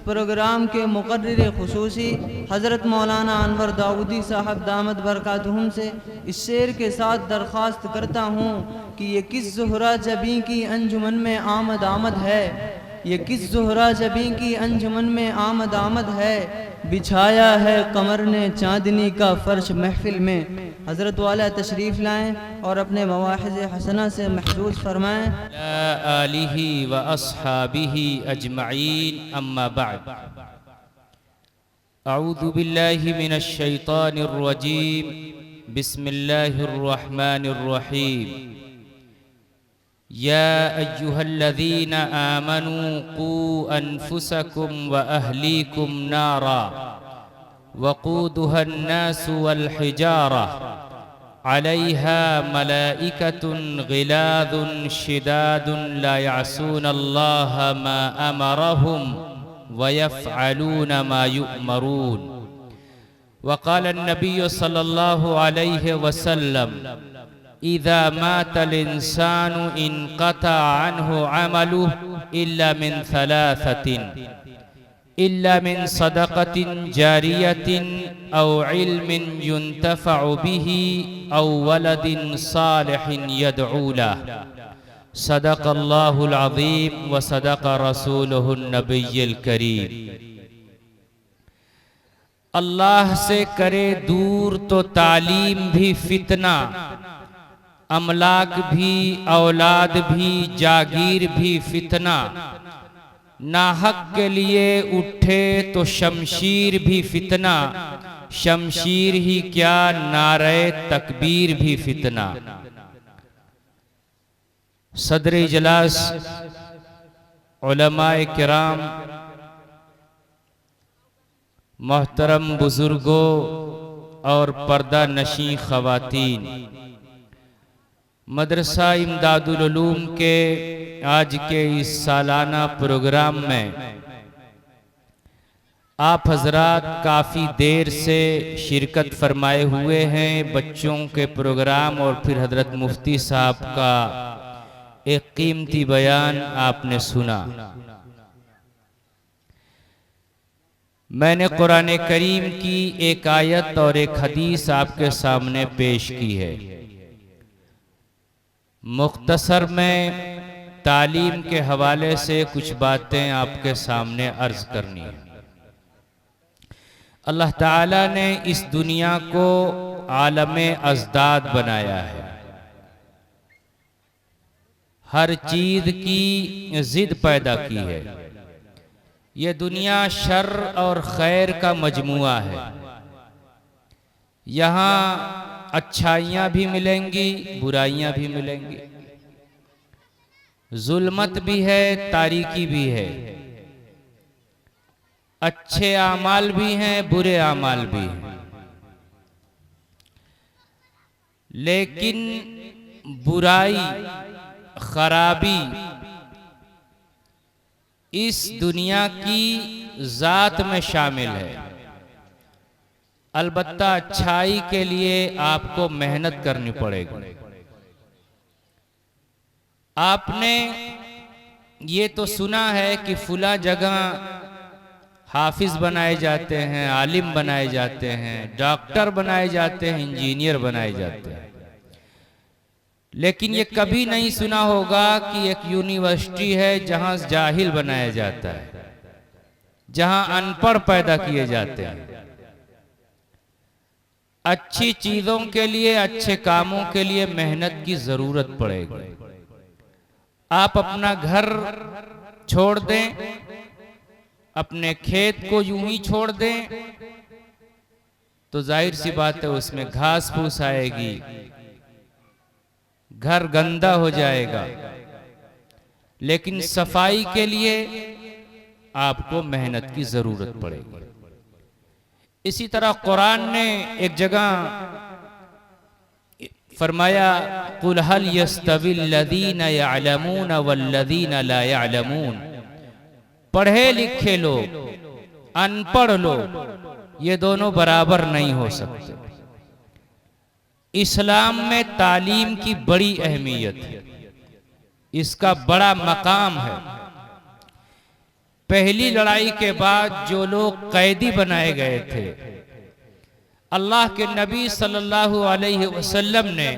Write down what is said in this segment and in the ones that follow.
Programme के मुक़र्रिर खुसूसी हज़रत मौलाना अनवर दाऊदी साहब दामद बरकातुहुम से इस शेर के साथ दरख्वास्त करता हूँ कि ये किस ज़ुहरा जबी की अंजुमन में आमद आमद है, ये किस ज़ुहरा जबी की अंजुमन में आमद आमद है, बिछाया है कमर ने चांदनी का फ़र्श महफिल में। हज़रत वाला तशरीफ़ लाएँ और अपने मवाहिज़ हसना से महसूस फरमाएँ। आलिही व अस्हाबिही अजमईन, अम्मा बअद। अऊज़ु बिल्लाहि मिनश शैतानिर रजीम, बिस्मिल्लाहिर रहमानिर रहीम। या अय्युहल्लज़ीना आमनू क़ू अनफुसकुम व अहलीकुम नारा वक़ूदुहा अन्नासु वल हिजारा अलैहा मलाइकतुन गिलादुन शिदादुन ला यअसूनल्लाहा मा अमरहुम व यफ़अलून मा युअमरून। वक़ाल अन्नबिय्यु सल्लल्लाहु अलैहि वसल्लम इज़ा मातल इंसानु इनक़ता अन्हु अमलुहु इल्ला मिन सलासतिन, इल्ला मिन सदक़तिन जारियतिन औ इल्मिन युन्तफ़अु बिही औ वलदिन सालिहिन यदऊ लहु। सदक़ल्लाहुल अज़ीम व सदक़ रसूलुहुन नबिय्युल करीम। अल्लाह से करे दूर तो तालीम भी फितना, अमलाक भी, औलाद भी, जागीर भी फितना। नाहक के लिए उठे तो शमशीर भी फितना, शमशीर ही क्या नारे तकबीर भी फितना। सदर इजलास, उलमाए किराम, मोहतरम बुजुर्गों और पर्दा नशी ख़वातीन, मदरसा इमदादुल उलूम के आज के इस सालाना प्रोग्राम में आप हजरात काफ़ी देर से शिरकत फरमाए हुए हैं। बच्चों के प्रोग्राम और फिर हजरत मुफ्ती साहब का एक कीमती बयान आपने सुना। मैंने कुरान करीम की एक आयत और एक हदीस आपके सामने पेश की है। मुख्तसर में तालीम के हवाले से कुछ बातें आपके सामने अर्ज करनी है। अल्लाह ताला ने इस दुनिया को आलमे अज़दाद बनाया है। हर चीज की जिद पैदा की है। ये दुनिया शर और खैर का मजमुआ है। यहाँ अच्छाइयाँ भी मिलेंगी, बुराइयाँ भी मिलेंगी, जुल्मत भी है, तारीकी भी है, अच्छे आमाल भी हैं, बुरे आमाल भी हैं। लेकिन बुराई, खराबी इस दुनिया की जात में शामिल है। अलबत्ता अच्छाई के लिए आपको मेहनत करनी पड़ेगी। आपने ये तो सुना है कि फुला जगह हाफिज बनाए जाते हैं, आलिम बनाए जाते हैं, डॉक्टर बनाए जाते हैं, इंजीनियर बनाए जाते हैं, लेकिन ये कभी नहीं सुना होगा कि एक यूनिवर्सिटी है जहां जाहिल बनाया जाता है, जहां अनपढ़ पैदा किए जाते हैं। अच्छी चीजों के लिए, अच्छे कामों के लिए मेहनत की जरूरत पड़ेगी। आप अपना घर छोड़ दें, अपने खेत को यूं ही छोड़ दें तो जाहिर सी बात है उसमें घास फूस आएगी, घर गंदा हो जाएगा। लेकिन सफाई के लिए आपको मेहनत की जरूरत पड़ेगी। इसी तरह कुरान ने एक जगह फरमाया, कुल हल यस्तविल लदीना यअलमून वल्लदीना ला यअलमून। पढ़े लिखे लोग, अनपढ़ लोग, ये दोनों बराबर नहीं हो सकते। इस्लाम में तालीम की बड़ी अहमियत है, इसका बड़ा मकाम है। पहली लड़ाई के बाद जो लोग कैदी बनाए गए थे, अल्लाह के नबी सल्लल्लाहु अलैहि वसल्लम ने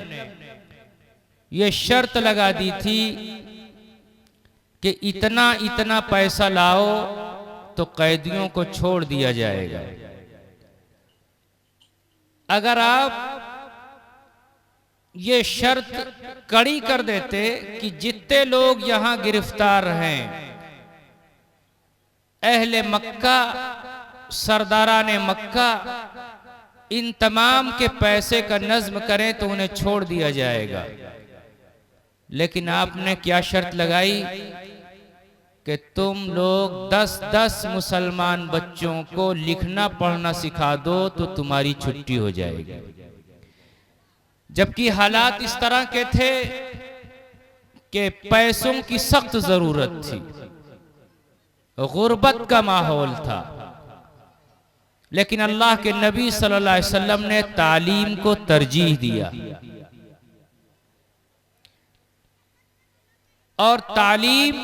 ये शर्त लगा दी थी कि इतना इतना पैसा लाओ तो कैदियों को छोड़ दिया जाएगा। अगर आप ये शर्त कड़ी कर देते कि जितने लोग यहां गिरफ्तार हैं, अहले मक्का, सरदाराने मक्का, इन तमाम के पैसे का नज्म करें तो उन्हें छोड़ दिया जाएगा। लेकिन आपने क्या शर्त लगाई कि तुम लोग 10-10 मुसलमान बच्चों को लिखना पढ़ना सिखा दो तो तुम्हारी छुट्टी हो जाएगी। जबकि हालात इस तरह के थे कि पैसों की सख्त जरूरत थी, गुर्बत का माहौल था, लेकिन अल्लाह के नबी सल्लल्लाहु अलैहि वसल्लम ने तालीम को तरजीह दिया। और तालीम,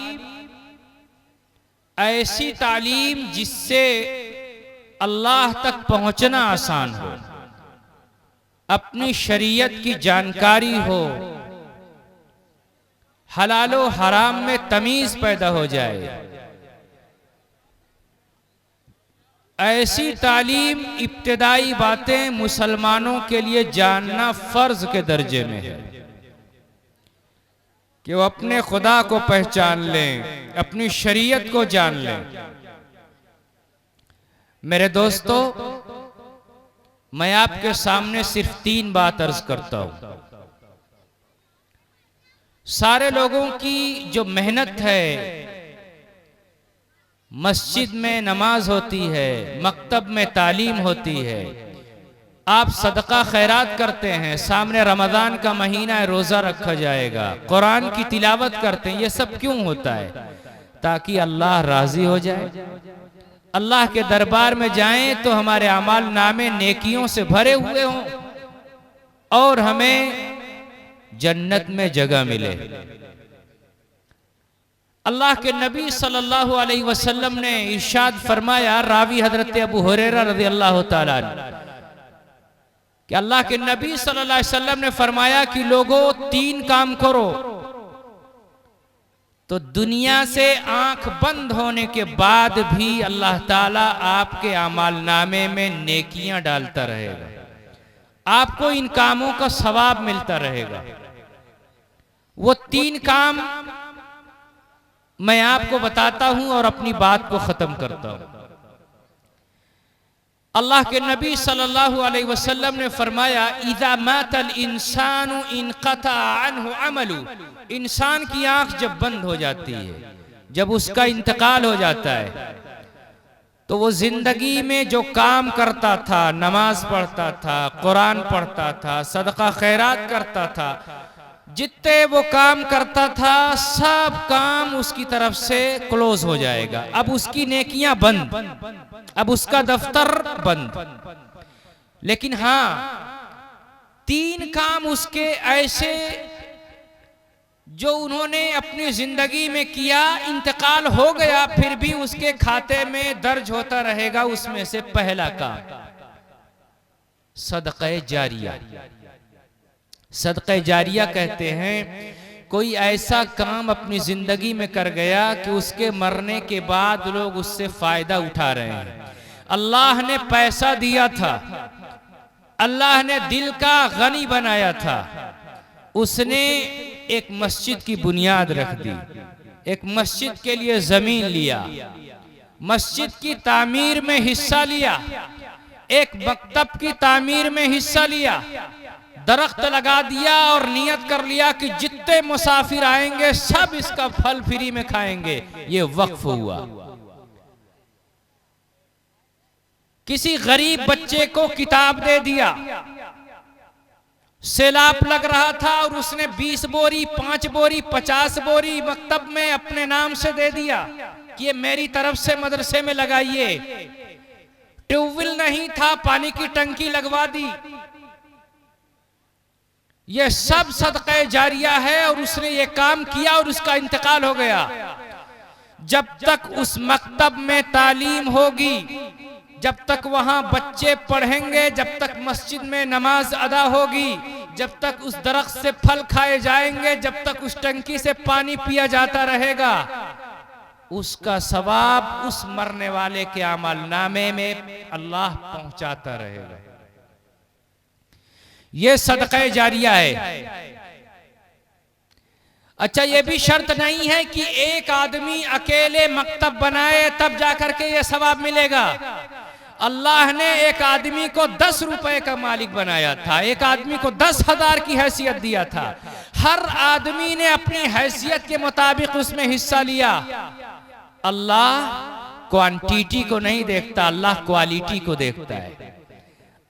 ऐसी तालीम जिससे अल्लाह तक पहुंचना आसान हो, अपनी शरीयत की जानकारी हो, हलालो हराम में तमीज पैदा हो जाए, ऐसी तालीम, इब्तिदाई बातें मुसलमानों के लिए जानना फर्ज के दर्जे में है कि वो अपने खुदा को पहचान लें, अपनी शरीयत को जान लें। मेरे दोस्तों, मैं आपके सामने सिर्फ 3 बात अर्ज करता हूं। सारे लोगों की जो मेहनत है, मस्जिद में नमाज होती है, मकतब में तालीम होती है, आप सदका खैरात करते हैं, सामने रमजान का महीना है, रोजा रखा जाएगा, कुरान की तिलावत करते हैं, ये सब क्यों होता है? ताकि अल्लाह राजी हो जाए, अल्लाह के दरबार में जाएं तो हमारे अमाल नामे नेकियों से भरे हुए हों और हमें जन्नत में जगह मिले। अल्लाह के नबी सल्लल्लाहु अलैहि वसल्लम ने इरशाद फरमाया, रावी हजरत अबू हुरैरा रज़ियल्लाहु ताला अन्हु, कि अल्लाह के नबी सल्लल्लाहु अलैहि वसल्लम ने फरमाया कि लोगों 3 काम करो तो दुनिया से आंख बंद होने के बाद भी अल्लाह ताला आपके अमाल नामे में नेकियां डालता रहेगा, आपको इन कामों का सवाब मिलता रहेगा। वो 3 काम मैं आपको बताता हूं और अपनी बात को खत्म करता हूं। अल्लाह के नबी सल्लल्लाहु अलैहि वसल्लम ने फरमाया, इज़ा मातल इंसानु इनक़ता अन्हु अमलु, इंसान की आंख जब बंद हो जाती है, जब उसका इंतकाल हो जाता है, तो वो जिंदगी में जो काम करता था, नमाज पढ़ता था, कुरान पढ़ता था, सदका खैरात करता था, जितने वो काम करता था सब काम उसकी तरफ से क्लोज हो जाएगा। अब उसकी नेकियां बंद, अब उसका दफ्तर बंद। लेकिन हाँ, 3 काम उसके ऐसे जो उन्होंने अपनी जिंदगी में किया, इंतकाल हो गया, फिर भी उसके खाते में दर्ज होता रहेगा। उसमें से पहला काम सदक़े जारिया। सदक़े जारिया कहते हैं कोई ऐसा काम अपनी जिंदगी में कर गया कि उसके मरने के बाद लोग उससे फायदा उठा रहे हैं। अल्लाह ने पैसा दिया था, अल्लाह ने दिल का गनी बनाया था, उसने एक मस्जिद की बुनियाद रख दी, एक मस्जिद के लिए जमीन लिया, मस्जिद की तामीर में हिस्सा लिया, एक मकतब की तामीर में हिस्सा लिया, दरख्त लगा दिया और नियत कर लिया कि जितने मुसाफिर आएंगे सब इसका फल फ्री में खाएंगे। ये वक्फ हुआ। किसी गरीब बच्चे को किताब दे दिया, सैलाब लग रहा था और उसने 20 बोरी, 5 बोरी, 50 बोरी मकतब में अपने नाम से दे दिया कि ये मेरी तरफ से मदरसे में लगाइए। ट्यूबवेल नहीं था, पानी की टंकी लगवा दी। ये सब सदक़े जारिया है और उसने ये काम किया और उसका इंतकाल हो गया। जब तक उस मकतब में तालीम होगी, जब तक वहां बच्चे पढ़ेंगे, जब तक मस्जिद में नमाज अदा होगी, जब तक उस दरख्त से फल खाए जाएंगे, जब तक उस टंकी से पानी पिया जाता रहेगा, उसका सवाब उस मरने वाले के अमल नामे में अल्लाह पहुंचाता रहेगा। ये सदक़े जारिया है। अच्छा, ये भी शर्त नहीं है कि एक आदमी अकेले मकतब बनाए तब जाकर के ये सवाब मिलेगा। अल्लाह ने एक आदमी को 10 रुपए का मालिक बनाया था, एक आदमी को 10,000 की हैसियत दिया था। हर आदमी ने अपनी हैसियत के मुताबिक उसमें हिस्सा लिया। अल्लाह क्वांटिटी को नहीं देखता, अल्लाह क्वालिटी को देखता है।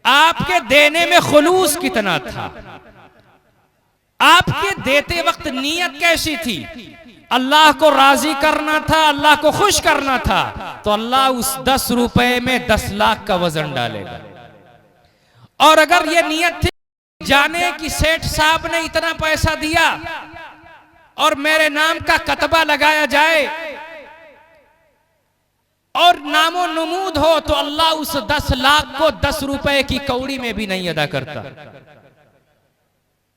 आपके देने में खुलूस कितना था, आपके देते वक्त नीयत कैसी थी, अल्लाह को राजी करना था, अल्लाह को खुश करना था, तो अल्लाह उस 10 रुपए में 10 लाख का वजन डालेगा। और अगर ये नीयत थी जाने कि सेठ साहब ने इतना पैसा दिया और मेरे नाम का कतबा लगाया जाए और नामो नमूद हो, तो अल्लाह उस 10 लाख को 10 रुपए की कौड़ी में भी नहीं अदा करता।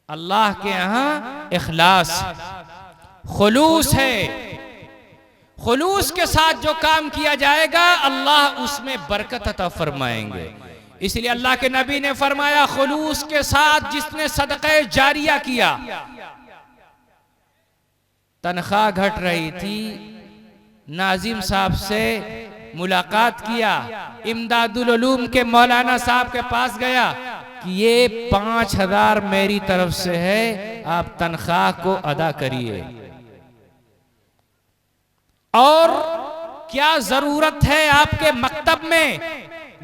अल्लाह के यहां इखलास, खुलूस है। खुलूस के साथ जो काम किया जाएगा अल्लाह उसमें बरकत अता फरमाएंगे। इसलिए अल्लाह के नबी ने फरमाया, खुलूस के साथ जिसने सदक़े जारिया किया। तनख्वाह घट रही थी, नाजिम साहब से मुलाकात किया, इमदादुल उलूम के मौलाना साहब के पास गया कि ये 5,000 मेरी तरफ से है, आप तनख्वाह को अदा करिए। और क्या जरूरत है आपके मकतब में,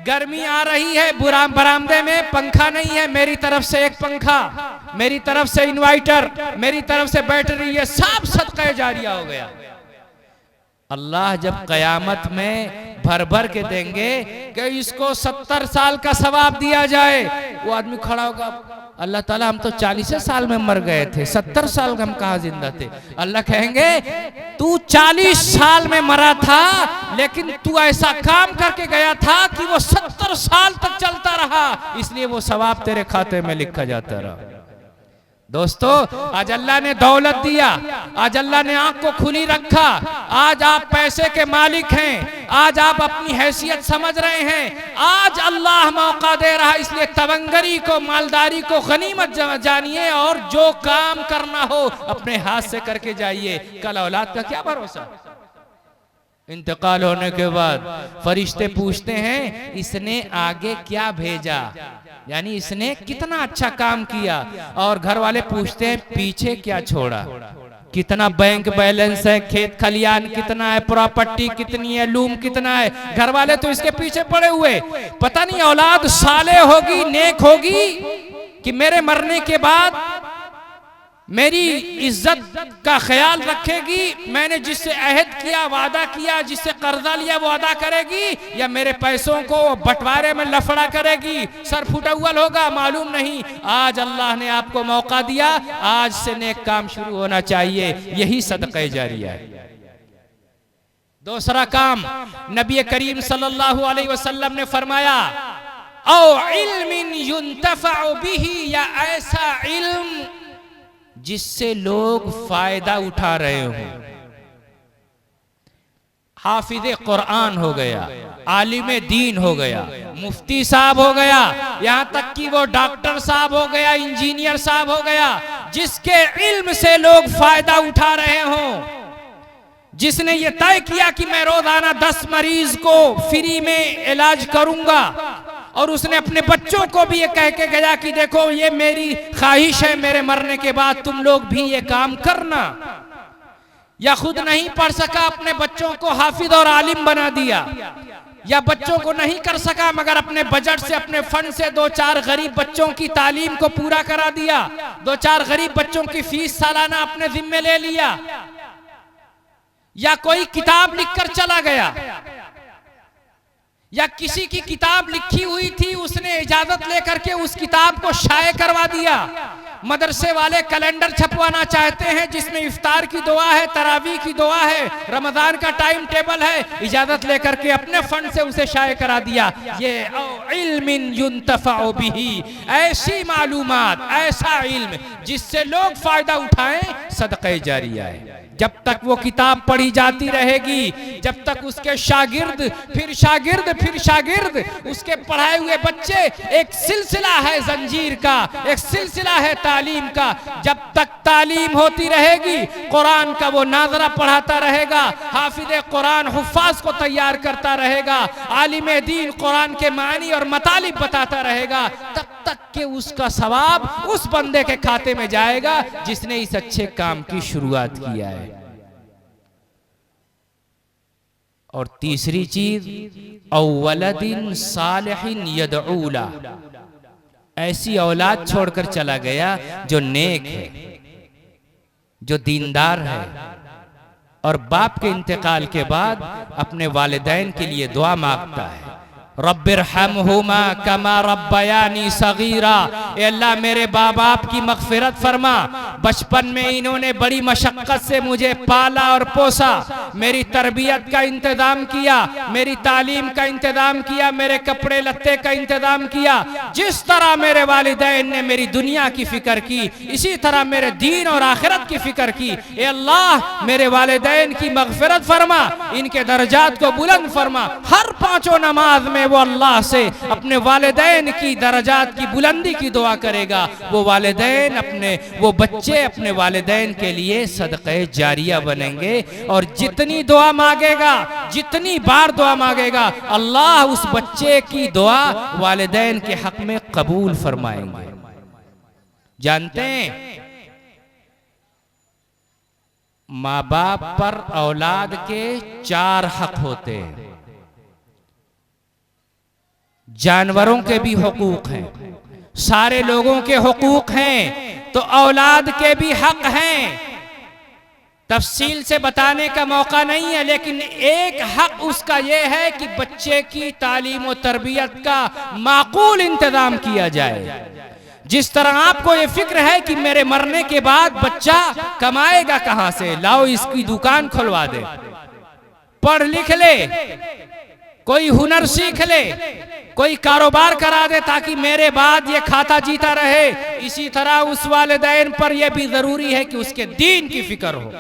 गर्मी आ रही है, बरामदे में पंखा नहीं है, मेरी तरफ से एक पंखा, मेरी तरफ से इन्वर्टर, मेरी तरफ से बैटरी, ये सब सदक़े जारिया हो गया। अल्लाह जब कयामत में भर भर के देंगे कि इसको 70 साल का सवाब दिया जाए, वो आदमी खड़ा होगा, अल्लाह ताला हम तो 40 साल में मर गए थे, 70 साल हम कहाँ जिंदा थे। अल्लाह कहेंगे तू 40 साल में मरा था, लेकिन तू ऐसा काम करके गया था कि वो 70 साल तक चलता रहा, इसलिए वो सवाब तेरे खाते में लिखा जाता रहा। दोस्तों, आज अल्लाह ने दौलत दिया, आज अल्लाह ने आंख को खुली रखा, आज आप पैसे के मालिक हैं, आज आप अपनी हैसियत समझ रहे हैं, आज अल्लाह मौका दे रहा है। इसलिए तवंगरी को, मालदारी को गनीमत जानिए और जो काम करना हो अपने हाथ से करके जाइए। कल औलाद का क्या भरोसा, इंतकाल होने के बाद फरिश्ते पूछते हैं इसने आगे क्या भेजा, यानी इसने कितना अच्छा काम किया, और घर वाले पूछते हैं पीछे क्या छोड़ा, कितना बैंक बैलेंस है, खेत खलियान कितना है, प्रॉपर्टी कितनी है, लूम कितना है। घर वाले तो इसके पीछे पड़े हुए, पता नहीं औलाद साले होगी, नेक होगी कि मेरे मरने के बाद मेरी इज्जत का ख्याल रखेगी, मैंने जिससे अहद किया, वादा किया, जिससे कर्जा लिया वो अदा करेगी, या मेरे पैसों को बंटवारे में लफड़ा करेगी, सर फुटौल होगा, मालूम नहीं। आज अल्लाह ने आपको मौका दिया, आज से नेक काम शुरू होना चाहिए, यही सदक़े जारिया है। दूसरा काम, नबी करीम सल्लल्लाहु अलैहि वसल्लम ने फरमाया, औ इल्मिन युंतफ़अ बिही, या ऐसा इल्म जिससे लोग फायदा उठा रहे हो। हाफिज़े कुरान हो गया, आलिम दीन हो गया, मुफ्ती साहब हो गया, यहां तक कि वो डॉक्टर साहब हो गया, इंजीनियर साहब हो गया, जिसके इल्म से लोग फायदा उठा रहे हो, जिसने ये तय किया कि मैं रोजाना 10 मरीज को फ्री में इलाज करूंगा, और उसने अपने बच्चों को भी ये कह के गया कि देखो ये मेरी ख्वाहिश है, मेरे मरने के बाद तुम लोग भी ये काम करना। या खुद नहीं पढ़ सका, अपने बच्चों को हाफिज और आलिम बना दिया, या बच्चों को नहीं कर सका मगर अपने बजट से, अपने फंड से 2-4 गरीब बच्चों की तालीम को पूरा करा दिया, 2-4 गरीब बच्चों की फीस सालाना अपने जिम्मे ले लिया, या कोई किताब लिखकर चला गया, या किसी की किताब लिखी हुई थी, उसने इजाजत लेकर के उस किताब को शाये करवा दिया, मदरसे वाले कैलेंडर छपवाना चाहते हैं जिसमें इफ्तार की दुआ है, तरावी की दुआ है, रमजान का टाइम टेबल है, इजाजत लेकर के अपने फंड से उसे शाये करा दिया। ये इल्मिन युंतफअ बिही, ऐसी मालूमात, ऐसा इल्म जिससे लोग फायदा उठाएं, सदक़े जारिया है। जब तक वो किताब पढ़ी जाती रहेगी, जब तक उसके शागिर्द फिर शागिर्द फिर शागिर्द, उसके पढ़ाए हुए बच्चे, एक सिलसिला है जंजीर का, एक सिलसिला है तालीम का। जब तक तालीम होती रहेगी, कुरान का वो नाजरा पढ़ाता रहेगा, हाफिज कुरान हुफ्फाज को तैयार करता रहेगा, आलिम दीन कुरान के मानी और मतालिब बताता रहेगा, तब तक के उसका सवाब उस बंदे के खाते में जाएगा जिसने इस अच्छे काम की शुरुआत किया है। और तीसरी चीज, औवलदिन सालिहिन यदऊला, ऐसी औलाद छोड़कर चला गया जो नेक है, जो दीनदार है, और बाप के इंतकाल के बाद अपने वालिदैन के लिए दुआ मांगता है, रब्बिरहमहुमा कमा रब्बयानी सगीरा। ए अल्लाह मेरे बाप बाप की मगफिरत फरमा, बचपन में इन्होंने बड़ी मशक्कत से मुझे पाला और पोसा, मेरी तरबियत का इंतजाम किया, मेरी तालीम का इंतजाम किया, मेरे कपड़े लत्ते का इंतजाम किया। जिस तरह मेरे वालिदैन ने मेरी दुनिया की फिक्र की, इसी तरह मेरे दीन और आखिरत की फिक्र की। ए अल्लाह मेरे वालिदैन की मगफिरत फरमा, इनके दर्जात को बुलंद फरमा। हर पांचों नमाज में वो अल्लाह से अपने वालिदैन की दर्जात की बुलंदी की दुआ करेगा। वो वालिदैन वो बच्चे अपने वालिदैन के लिए सदक़े जारिया बनेंगे, और जितनी दुआ मांगेगा, जितनी बार दुआ मांगेगा, अल्लाह उस बच्चे की दुआ वालिदैन के हक में कबूल फरमाएंगे। जानते हैं, माँ बाप पर औलाद के 4 हक होते हैं। जानवरों के भी हुकूक हैं, सारे लोगों के हुकूक हैं, तो औलाद के भी हक हैं। तफसील से बताने का मौका नहीं है, लेकिन एक हक उसका यह है कि बच्चे की तालीम और तरबियत का माकूल इंतजाम किया जाए। जिस तरह आपको ये फिक्र है कि मेरे मरने के बाद बच्चा कमाएगा कहां से, लाओ इसकी दुकान खुलवा दे, पढ़ लिख ले, कोई हुनर सीख ले, कोई कारोबार करा दे ताकि मेरे बाद ये खाता जीता रहे। इसी तरह उस वालिदैन पर यह भी जरूरी है कि उसके दीन की फिक्र हो,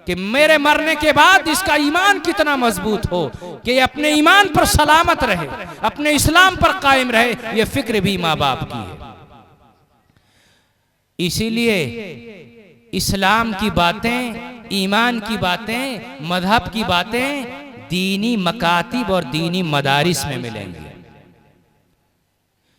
कि मेरे मरने के बाद इसका ईमान कितना मजबूत हो, कि अपने ईमान पर सलामत रहे, अपने इस्लाम पर कायम रहे। ये फिक्र भी माँ बाप की है। इसीलिए इस्लाम की बातें, ईमान की बातें, मजहब की बातें दीनी मकातिब और दीनी मदारिस में मिलेंगी।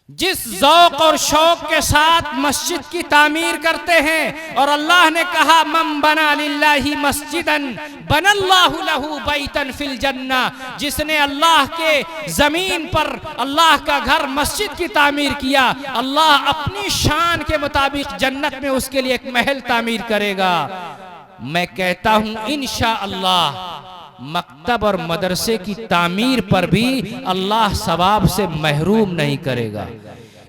जिस ज़ौक़ और शौक़ के साथ मस्जिद की तामीर करते हैं, और अल्लाह ने कहा मन बना लिल्लाहि मस्जिदन बनल्लाहु लहू बैतन फिल जन्ना, जिसने अल्लाह के ज़मीन पर अल्लाह का घर मस्जिद की तामीर किया, अल्लाह अपनी शान के मुताबिक जन्नत में उसके लिए एक महल तामीर करेगा। मैं कहता हूँ इंशाअल्लाह मकतब और मदरसे की तामीर पर भी अल्लाह सवाब से महरूम नहीं करेगा।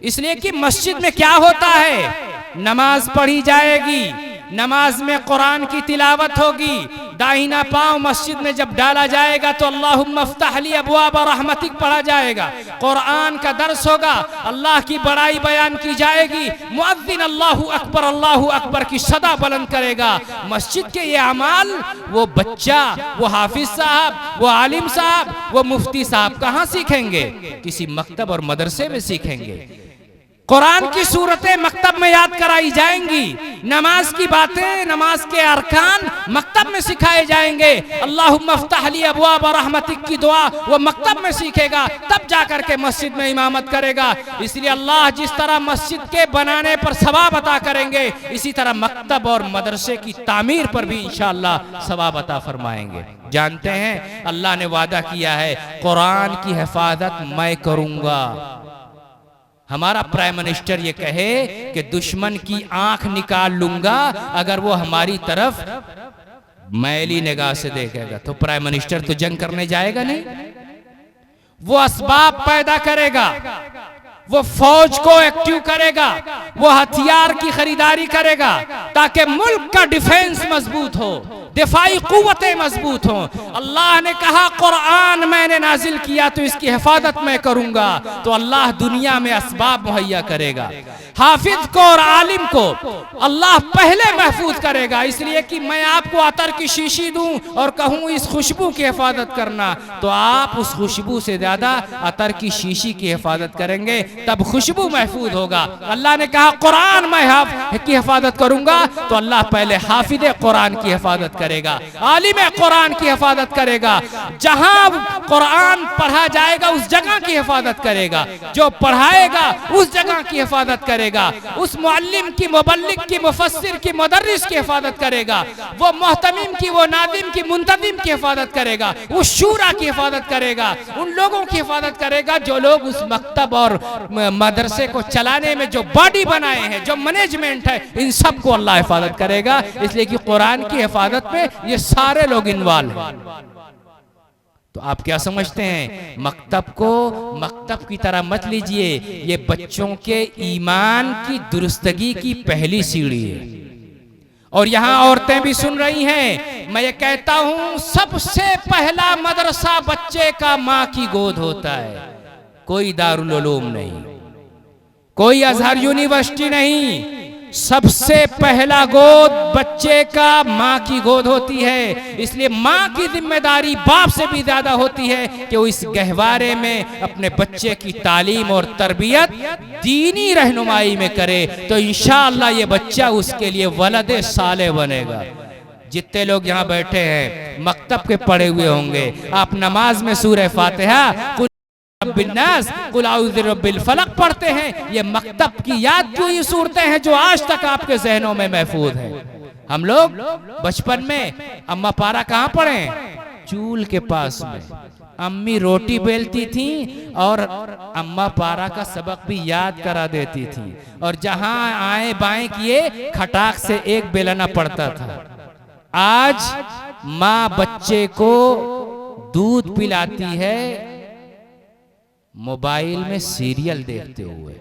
इसलिए कि मस्जिद में क्या होता है, नमाज पढ़ी जाएगी, नमाज में कुरान की तिलावत होगी, दाहिना पांव मस्जिद में जब डाला जाएगा तो अल्लाहुम्मा अफ्तह ली अबवाब रहमतिक पढ़ा जाएगा, कुरान का दर्स होगा, अल्लाह की बड़ाई बयान की जाएगी, मुअज्जिन अल्लाहु अकबर की सदा बुलंद करेगा। मस्जिद के ये अमाल वो बच्चा, वो हाफिज साहब, वो आलिम साहब, वो मुफ्ती साहब कहाँ सीखेंगे? किसी मकतब और मदरसे में सीखेंगे। कुरान की सूरतें मकतब में याद कराई जाएंगी, नमाज की बातें, नमाज के अरकान मकतब में सिखाए जाएंगे। अल्लाहुम्मा अफ्तह ली अबवाब रहमतिक की दुआ वो मकतब में सीखेगा, तब जाकर के मस्जिद में इमामत करेगा। इसलिए अल्लाह जिस तरह मस्जिद के बनाने पर सवाब अता करेंगे, इसी तरह मकतब और मदरसे की तामीर पर भी इंशाअल्लाह सवाब अता फरमाएंगे। जानते हैं अल्लाह ने वादा किया है, कुरान की हिफाजत मैं करूंगा। हमारा प्राइम मिनिस्टर ये कहे कि दुश्मन की आंख निकाल लूंगा अगर वो हमारी तरफ मैली निगाह से देखेगा, तो प्राइम मिनिस्टर तो जंग करने जाएगा नहीं, वो असबाब पैदा करेगा, वो फौज को एक्टिव करेगा, वो हथियार की खरीदारी करेगा ताकि मुल्क का डिफेंस मजबूत हो, दिफाई कुव्वतें मजबूत हो। अल्लाह ने कहा कुरान मैंने नाजिल किया तो इसकी हिफाजत मैं करूंगा, तो अल्लाह दुनिया में असबाब मुहैया करेगा। हाफिज को और आलिम को अल्लाह पहले महफूज करेगा, इसलिए कि मैं आपको अतर की शीशी दूं और कहूं इस खुशबू की हिफाजत करना, तो आप उस खुशबू से ज्यादा अतर की शीशी की हिफाजत करेंगे, तब खुशबू महफूज होगा। अल्लाह ने कहा कुरान मैं की हिफाजत करूंगा, तो अल्लाह पहले हाफिज कुरान की हिफाजत करेगा, आलिम कुरान की हिफाजत करेगा। जहां कुरान पढ़ा जाएगा उस जगह की हिफाजत करेगा, जो पढ़ाएगा उस जगह की हिफाजत करेगा, उस मुअल्लिम की, मुबल्लिग की, मुफस्सिर की, मुदर्रिस की हिफाजत करेगा, वो मुहतमिम की, वो नादिम की, मुंतदिम की हिफाजत करेगा, उस शूरा की हिफाजत करेगा, उन लोगों की हिफाजत करेगा जो लोग उस मकतब और मदरसे को चलाने में जो बॉडी बनाए हैं, जो मैनेजमेंट है, इन सब को अल्लाह हिफाजत करेगा। इसलिए कि कुरान की हिफाजत में ये सारे लोग इन्वॉल्व हैं। तो आप क्या समझते हैं, मकतब को मकतब की तरह मत लीजिए, ये बच्चों के ईमान की दुरुस्तगी की पहली सीढ़ी है। और यहाँ औरतें भी सुन रही हैं, मैं ये कहता हूं सबसे पहला मदरसा बच्चे का माँ की गोद होता है, कोई दारुल उलूम नहीं, कोई अजहर यूनिवर्सिटी नहीं, सबसे पहला गोद बच्चे का माँ की गोद होती है। इसलिए माँ की जिम्मेदारी बाप से भी ज्यादा होती है कि वो इस गहवारे में अपने बच्चे की तालीम और तरबियत दीनी रहनुमाई में करे, तो इंशाअल्लाह ये बच्चा उसके लिए वलदे साले बनेगा। जितने लोग यहाँ बैठे हैं मकतब के पढ़े हुए होंगे, आप नमाज में सूरह फातिहा, कुल औज़ु बिरब्बिल फलक पढ़ते हैं, ये मकतब की याद की हुई सूरतें हैं जो आज तक आपके जहनों में महफूज हैं। हम लोग बचपन में अम्मा पारा कहाँ पढ़े, चूल के पास में अम्मी रोटी बेलती थी और अम्मा पारा का सबक भी याद करा देती थी, और जहां आए बाएं किए खटाक से एक बेलना पड़ता था। आज माँ बच्चे को दूध पिलाती है मोबाइल में सीरियल देखते हुए,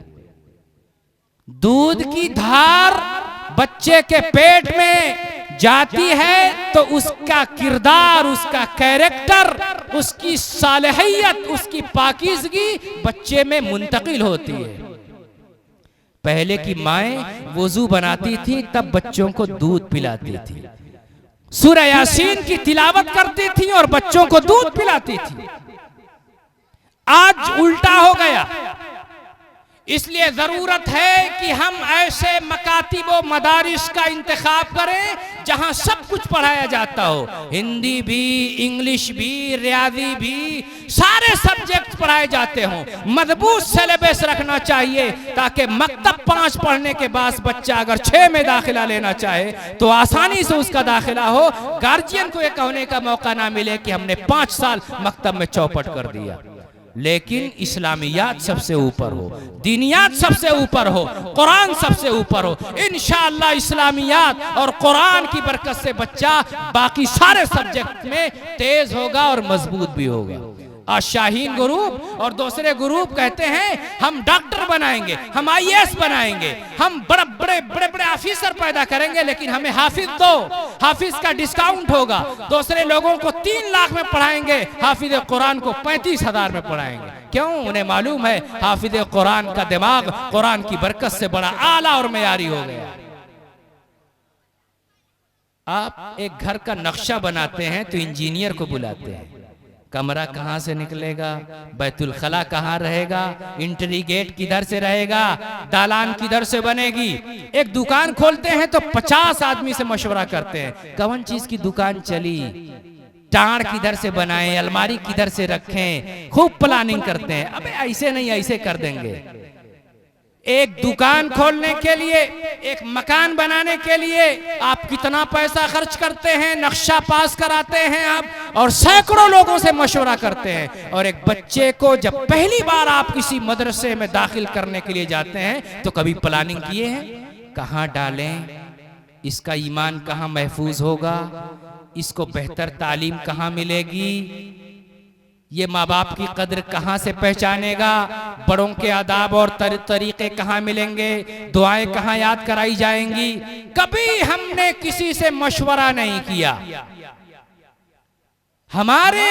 दूध की धार बच्चे के पेट में जाती है तो उसका किरदार, उसका कैरेक्टर, उसकी सालेहियत, उसकी पाकीज़गी बच्चे में मुंतकिल होती है। पहले की माएं वुजू बनाती थी तब बच्चों को दूध पिलाती थी, सूरह यासीन की तिलावत करती थी और बच्चों को दूध पिलाती थी। आज उल्टा हो गया, इसलिए जरूरत है कि हम ऐसे मकातिब व मदारिस का इंतखाब करें जहां सब कुछ पढ़ाया जाता हो, हिंदी भी, इंग्लिश भी, रियाजी भी, सारे सब्जेक्ट पढ़ाए जाते हों। मजबूत सिलेबस रखना चाहिए ताकि मकतब 5 पढ़ने के बाद बच्चा अगर 6 में दाखिला लेना चाहे तो आसानी से उसका दाखिला हो, गार्जियन को यह कहने का मौका ना मिले कि हमने 5 साल मकतब में चौपट कर दिया। लेकिन इस्लामियात सबसे ऊपर हो, दीनियात सबसे ऊपर हो, कुरान सबसे ऊपर हो। इंशाअल्लाह इस्लामियात और कुरान की बरकत से बच्चा बाकी सारे सब्जेक्ट में तेज होगा और मजबूत भी होगा। आज शाहीन ग्रुप और दूसरे ग्रुप कहते हैं हम डॉक्टर बनाएंगे, हम IAS बनाएंगे, हम बड़े ऑफिसर पैदा करेंगे, लेकिन हमें हाफिज दो, हाफिज का डिस्काउंट होगा। दूसरे लोगों को 3 लाख में पढ़ाएंगे, हाफिज कुरान को 35,000 में पढ़ाएंगे। क्यों? उन्हें मालूम है हाफिज कुरान का दिमाग कुरान की बरकत से बड़ा आला और मयारी हो गया। आप एक घर का नक्शा बनाते हैं तो इंजीनियर को बुलाते हैं, कमरा कहाँ से निकलेगा, बैतुल खला कहाँ रहेगा, इंट्री गेट किधर से रहेगा, दालान किधर से बनेगी। एक दुकान खोलते हैं तो 50 आदमी से मशवरा करते हैं कौन चीज की दुकान चली, टाड़ किधर से बनाएं, अलमारी किधर से रखें, खूब प्लानिंग करते हैं। अबे ऐसे नहीं, ऐसे कर देंगे। एक दुकान खोलने के लिए, एक मकान बनाने के लिए आप कितना पैसा खर्च करते हैं, नक्शा पास कराते हैं आप, और सैकड़ों लोगों से मशवरा करते हैं। और एक बच्चे को जब पहली बार आप किसी मदरसे में दाखिल करने के लिए जाते हैं तो कभी प्लानिंग किए हैं, कहाँ डालें, इसका ईमान कहाँ महफूज होगा, इसको बेहतर तालीम कहाँ मिलेगी। ये माँ बाप की कद्र कहाँ से पहचानेगा, बड़ों के आदाब और तरीके कहाँ मिलेंगे, दुआएं कहाँ याद कराई जाएंगी। कभी हमने किसी से मशवरा नहीं किया। हमारे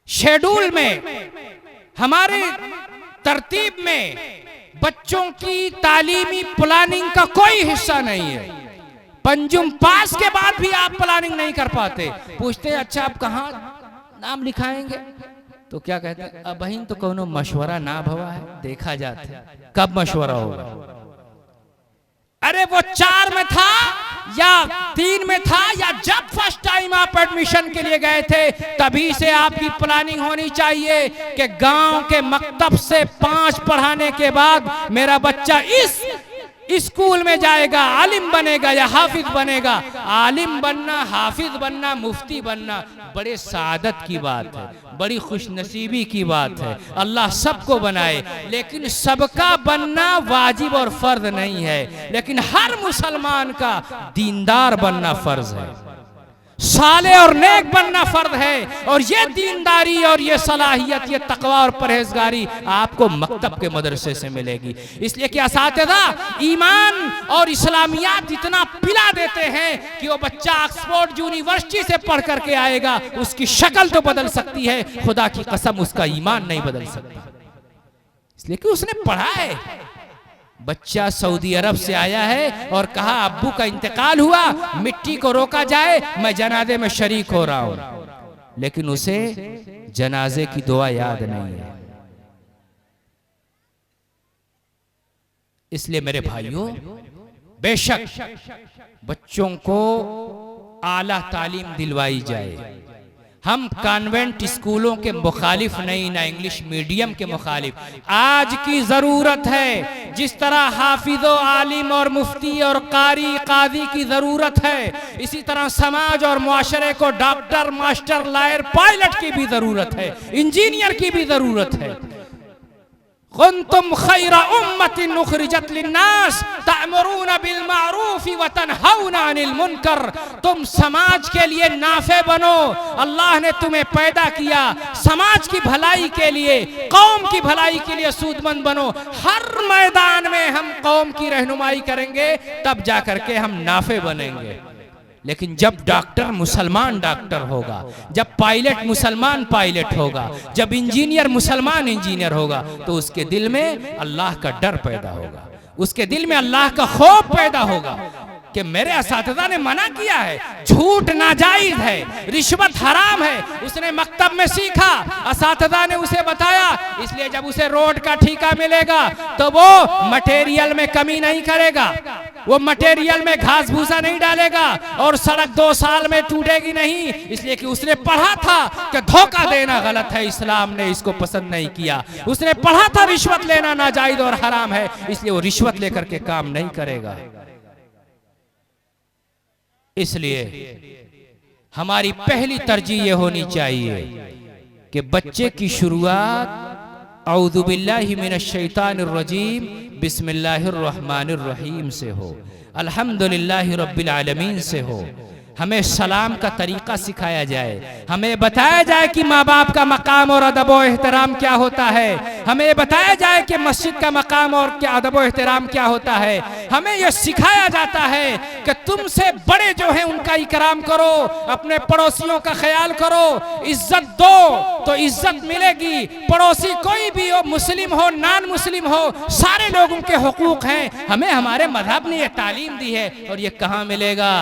शेड्यूल में, हमारे तरतीब में बच्चों की तालीमी प्लानिंग का कोई हिस्सा नहीं है। पंजुम पास के बाद भी आप प्लानिंग नहीं कर पाते। पूछते अच्छा आप कहाँ नाम लिखाएंगे, तो क्या कहते हैं, अब बहन तो कोनो मशवरा ना भवा है, देखा जाता कब मशवरा होगा। अरे वो 4 में था या 3 में था, या जब फर्स्ट टाइम आप एडमिशन के लिए गए थे तभी से आपकी प्लानिंग होनी चाहिए कि गांव के मकतब से 5 पढ़ाने के बाद मेरा बच्चा इस स्कूल में जाएगा, आलिम बनेगा या हाफिज बनेगा। आलिम बनना, हाफिज बनना, मुफ्ती बनना बड़े सादत की बात है, बड़ी खुशनसीबी की बात है। अल्लाह सबको बनाए, लेकिन सबका बनना वाजिब और फर्ज नहीं है। लेकिन हर मुसलमान का दीनदार बनना फर्ज है, साले और नेक बनना फर्ज है। और ये दीनदारी और ये सलाहियत, ये तकवा और परहेजगारी आपको मकतब के मदरसे से मिलेगी। इसलिए कि असातिज़ा ईमान और इस्लामियात इतना पिला देते हैं कि वो बच्चा ऑक्सफोर्ड यूनिवर्सिटी से पढ़ करके आएगा, उसकी शक्ल तो बदल सकती है, खुदा की कसम उसका ईमान नहीं बदल सकता, इसलिए कि उसने पढ़ा है। बच्चा सऊदी अरब से आया है और कहा अब्बू का इंतकाल हुआ, मिट्टी को रोका जाए, मैं जनाजे में शरीक हो रहा हूं, लेकिन उसे जनाजे की दुआ याद नहीं है। इसलिए मेरे भाइयों, बेशक बच्चों को आला तालीम दिलवाई जाए। हम कॉन्वेंट स्कूलों के मुखालिफ नहीं, ना इंग्लिश मीडियम के मुखालिफ। आज की जरूरत है, जिस तरह हाफिजो, आलिम और मुफ्ती और कारी, कादी की जरूरत है, इसी तरह समाज और मुआशरे को डॉक्टर, मास्टर, लॉयर, पायलट की भी जरूरत है, इंजीनियर की भी जरूरत है। कुंतुम खैरा उम्मतिन उखरिजत लिन्नास तअमुरूना बिल मारूफ व तनहौना अनिल मुनकर। तुम समाज के लिए नाफे बनो। अल्लाह ने तुम्हें पैदा किया समाज की भलाई के लिए, कौम की भलाई के लिए सूदमंद बनो। हर मैदान में हम कौम की रहनुमाई करेंगे, तब जाकर के हम नाफे बनेंगे। लेकिन जब डॉक्टर मुसलमान डॉक्टर होगा, जब पायलट मुसलमान पायलट होगा, जब इंजीनियर मुसलमान इंजीनियर होगा, तो उसके दिल में अल्लाह का डर पैदा होगा, उसके दिल में अल्लाह का खौफ पैदा होगा कि मेरे असातिज़ा ने मना किया है, झूठ नाजायज है, रिश्वत हराम है। उसने मकतब में सीखा, असातिज़ा ने उसे बताया, इसलिए जब उसे रोड का ठेका मिलेगा तो वो मटेरियल में कमी नहीं करेगा, वो मटेरियल में घास भूसा नहीं डालेगा, और सड़क 2 साल में टूटेगी नहीं, इसलिए कि उसने पढ़ा था कि धोखा देना गलत है, इस्लाम ने इसको पसंद नहीं किया। उसने पढ़ा था रिश्वत लेना नाजायज और हराम है, इसलिए वो रिश्वत लेकर के काम नहीं करेगा। इसलिए हमारी पहली तरजीह ये होनी चाहिए कि बच्चे की शुरुआत औज़ु बिल्लाहि मिनश शैतानिर रजीम बिस्मिल्लाहिर रहमानिर रहीम से हो, अल्हम्दुलिल्लाहि रब्बिल आलमीन से हो। हमें सलाम का तरीका सिखाया जाए, हमें बताया जाए कि माँ बाप का मकाम और अदब व एहतराम क्या होता है, हमें बताया जाए कि मस्जिद का मकाम और क्या अदब व एहतराम क्या होता है। हमें यह सिखाया जाता है कि तुमसे बड़े जो हैं उनका इकराम करो, अपने पड़ोसियों का ख्याल करो, इज्जत दो तो इज्जत मिलेगी। पड़ोसी कोई भी हो, मुस्लिम हो, नॉन मुस्लिम हो, सारे लोगों के हुकूक हैं। हमें हमारे मजहब ने यह तालीम दी है, और ये कहाँ मिलेगा?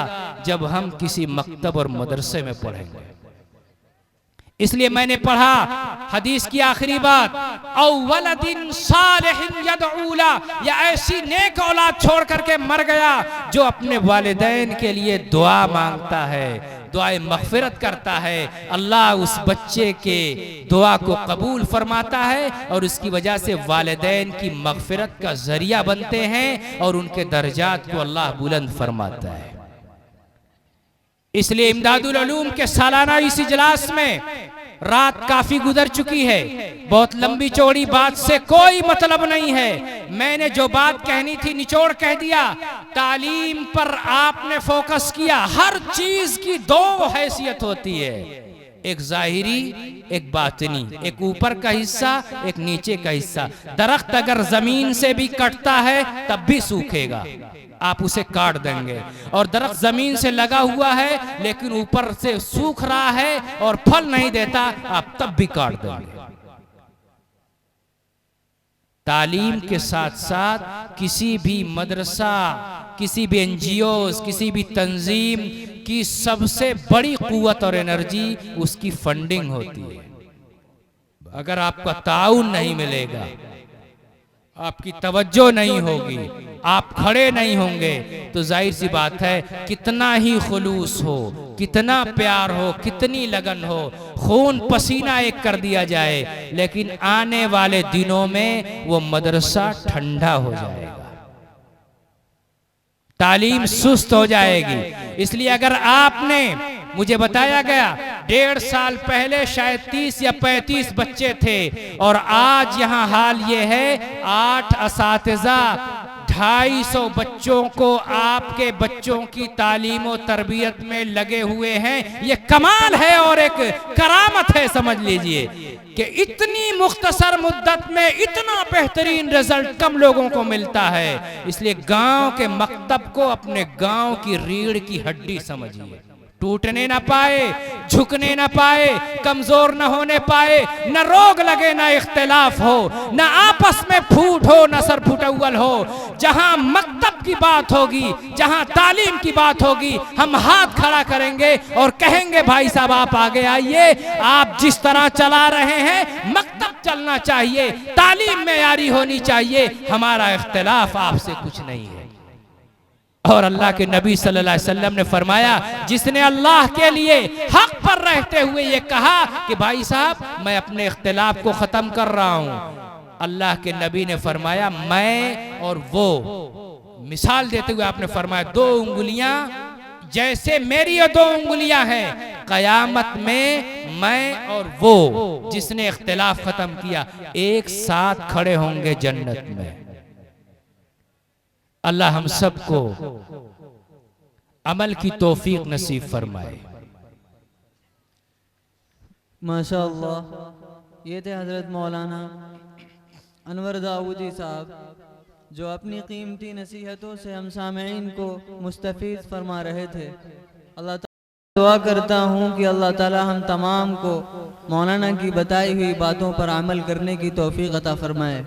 जब हम किसी मकतब और मदरसे में पढ़ेंगे। इसलिए मैंने पढ़ा हदीस की आखिरी बात, औवलदिन सालिहिन यदऊला, या ऐसी नेक औलाद छोड़ करके मर गया जो अपने वालिदैन के लिए दुआ मांगता है, दुआए मग़फ़िरत करता है। अल्लाह उस बच्चे के दुआ को कबूल फरमाता है, और उसकी वजह से वालिदैन की मग़फ़िरत का जरिया बनते हैं, और उनके दर्जात को अल्लाह बुलंद फरमाता है। इसलिए इमदादुल उलूम के सालाना इस इजलास में रात काफी गुजर चुकी है, बहुत लंबी चौड़ी बात से कोई मतलब नहीं है। मैंने जो बात कहनी थी निचोड़ कह दिया। तालीम पर आपने फोकस किया। हर चीज की 2 हैसियत होती है, एक जाहिरी, एक बातिनी, एक ऊपर का हिस्सा, एक नीचे का हिस्सा। दरख्त अगर जमीन से भी कटता है तब भी सूखेगा, आप उसे काट देंगे। और दरख्त जमीन से लगा हुआ है लेकिन ऊपर से सूख रहा है और फल नहीं देता, आप तब भी काट देंगे। तालीम के साथ साथ किसी भी मदरसा, किसी भी एनजीओ, किसी भी तंजीम की सबसे बड़ी कुव्वत और एनर्जी उसकी फंडिंग होती है। अगर आपका ताउन नहीं मिलेगा, आपकी तवज्जो नहीं होगी, आप खड़े नहीं होंगे, तो जाहिर सी बात है कितना ही खुलूस हो, कितना प्यार हो, कितनी लगन हो, खून पसीना एक कर दिया जाए, लेकिन आने वाले दिनों में वो मदरसा ठंडा हो जाएगा, तालीम सुस्त हो जाएगी। इसलिए अगर आपने, मुझे बताया गया 1.5 साल पहले शायद 30 या 35 बच्चे थे और आज यहाँ हाल ये है 8 असातिज़ा 250 बच्चों को आपके बच्चों की तालीम और तरबियत में लगे हुए हैं। ये कमाल है और एक करामत है, समझ लीजिए कि इतनी मुख्तसर मुद्दत में इतना बेहतरीन रिजल्ट कम लोगों को मिलता है। इसलिए गांव के मकतब को अपने गांव की रीढ़ की हड्डी समझिए, टूटने ना पाए, झुकने ना पाए, कमजोर न होने पाए, न रोग लगे, न इख्तिलाफ हो, न आपस में फूट हो, न सर फुटअव्वल हो। जहां मकतब की बात होगी, जहां तालीम की बात होगी, हम हाथ खड़ा करेंगे और कहेंगे भाई साहब आप आगे आइए, आप जिस तरह चला रहे हैं मकतब चलना चाहिए, तालीम में यारी होनी चाहिए, हमारा इख्तिलाफ आपसे कुछ नहीं है। और अल्लाह के नबी सल्लल्लाहु अलैहि वसल्लम ने फरमाया, जिसने अल्लाह के लिए हक पर रहते हुए ये कहा कि भाई साहब मैं अपने इख्तिलाफ को ख़त्म कर रहा हूँ, अल्लाह के नबी ने फरमाया मैं और वो, मिसाल देते हुए आपने फरमाया 2 उंगलियां जैसे मेरी ये 2 उंगलियां हैं, कयामत में मैं और वो जिसने इख्तिलाफ ख़त्म किया एक साथ खड़े होंगे जन्नत में। अल्लाह हम सबको अमल की तौफीक नसीब फरमाए। माशाअल्लाह, ये थे हजरत मौलाना अनवर दाऊदी साहब जो अपनी कीमती नसीहतों से हम सामईन को मुस्तफीद फरमा रहे थे। अल्लाह ताला दुआ करता हूँ कि अल्लाह ताला हम तमाम को मौलाना की बताई हुई बातों पर अमल करने की तौफीक अता फरमाए।